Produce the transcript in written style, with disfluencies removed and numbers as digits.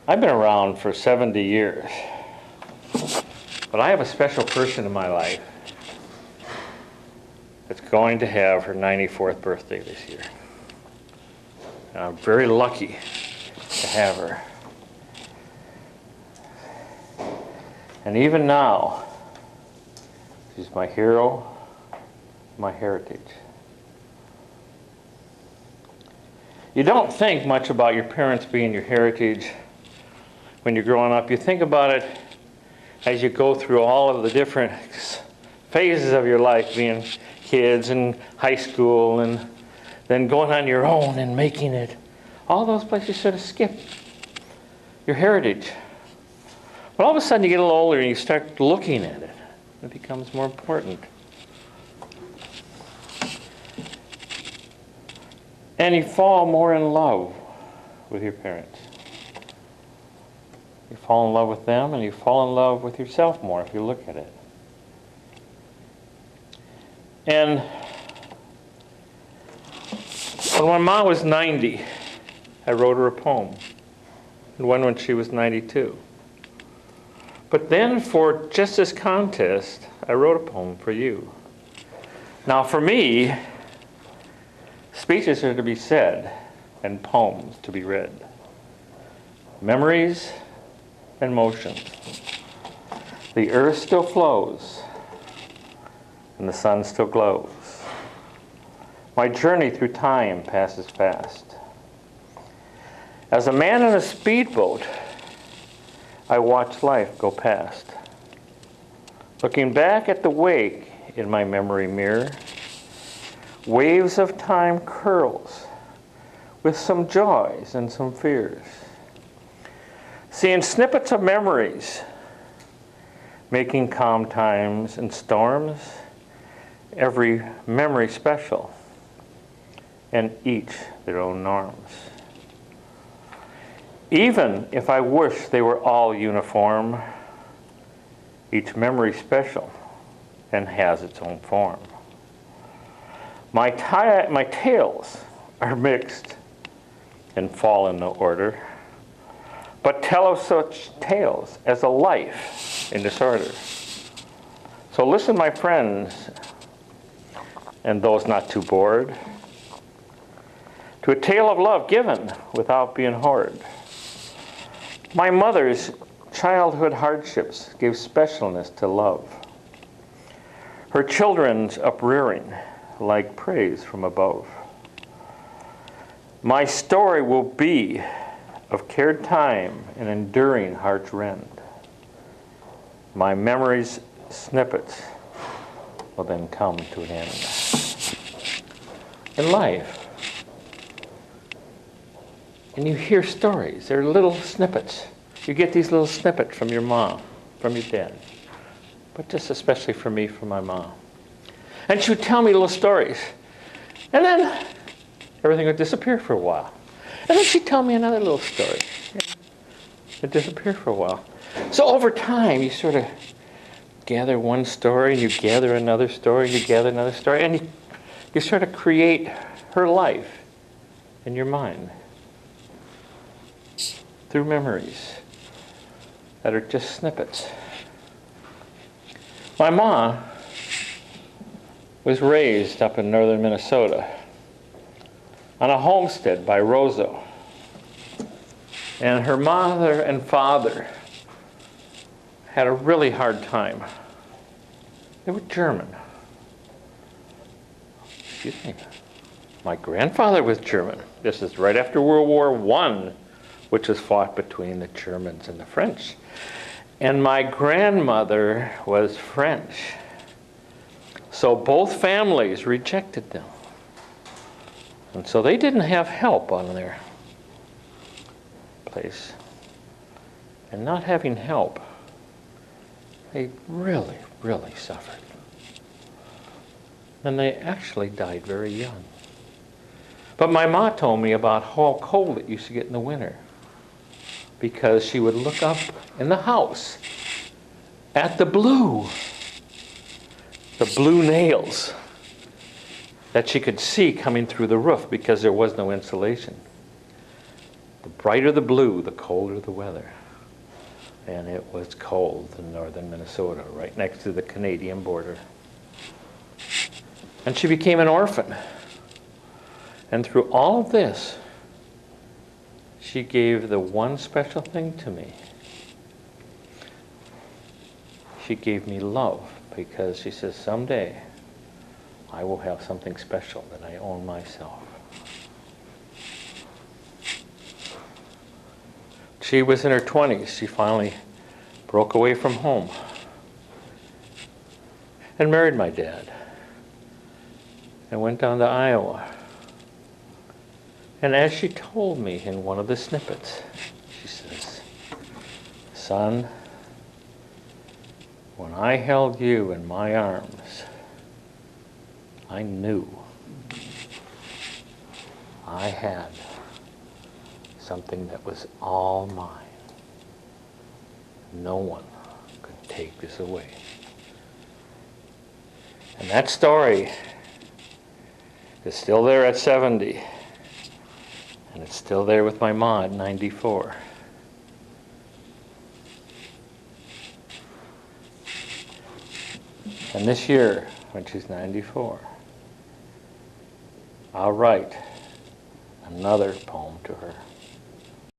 I've been around for 70 years, but I have a special person in my life that's going to have her 94th birthday this year. And I'm very lucky to have her. And even now, she's my hero, my heritage. You don't think much about your parents being your heritage when you're growing up. You think about it as you go through all of the different phases of your life, being kids and high school and then going on your own and making it. All those places sort of skip your heritage. But all of a sudden you get a little older and you start looking at it. It becomes more important. And you fall more in love with your parents. You fall in love with them and you fall in love with yourself more if you look at it. And when my mom was 90, I wrote her a poem. And one when she was 92. But then for just this contest, I wrote a poem for you. Now for me, speeches are to be said and poems to be read. Memories and motions. The earth still flows and the sun still glows. My journey through time passes fast. As a man in a speedboat, I watch life go past. Looking back at the wake in my memory mirror, waves of time curls with some joys and some fears. Seeing snippets of memories, making calm times and storms, every memory special, and each their own norms. Even if I wish they were all uniform, each memory special and has its own form. My tales are mixed and fall in no order, but tell of such tales as a life in disorder. So listen, my friends, and those not too bored, to a tale of love given without being hoard. My mother's childhood hardships gave specialness to love. Her children's uprearing like praise from above. My story will be of cared time and enduring heart's rend. My memories' snippets will then come to an end. In life, and you hear stories. They're little snippets. You get these little snippets from your mom, from your dad. But just especially for me, from my mom. And she would tell me little stories. And then everything would disappear for a while. And then she'd tell me another little story. It'd disappear for a while. So over time, you sort of gather one story, and you gather another story, and you gather another story, and you sort of create her life in your mind through memories that are just snippets. My mom was raised up in northern Minnesota on a homestead by Roseau. And her mother and father had a really hard time. They were German. Excuse me. My grandfather was German. This is right after World War I, which was fought between the Germans and the French. And my grandmother was French. So both families rejected them. And so they didn't have help on their place. And not having help, they really, really suffered. And they actually died very young. But my ma told me about how cold it used to get in the winter, because she would look up in the house at the blue nails that she could see coming through the roof because there was no insulation. The brighter the blue, the colder the weather. And it was cold in northern Minnesota, right next to the Canadian border. And she became an orphan. And through all of this, she gave the one special thing to me. She gave me love, because she says, someday I will have something special that I own myself. She was in her 20s. She finally broke away from home and married my dad and went down to Iowa. And as she told me in one of the snippets, she says, son, when I held you in my arms, I knew I had something that was all mine. No one could take this away. And that story is still there at 70. And it's still there with my ma at 94. And this year, when she's 94, I'll write another poem to her.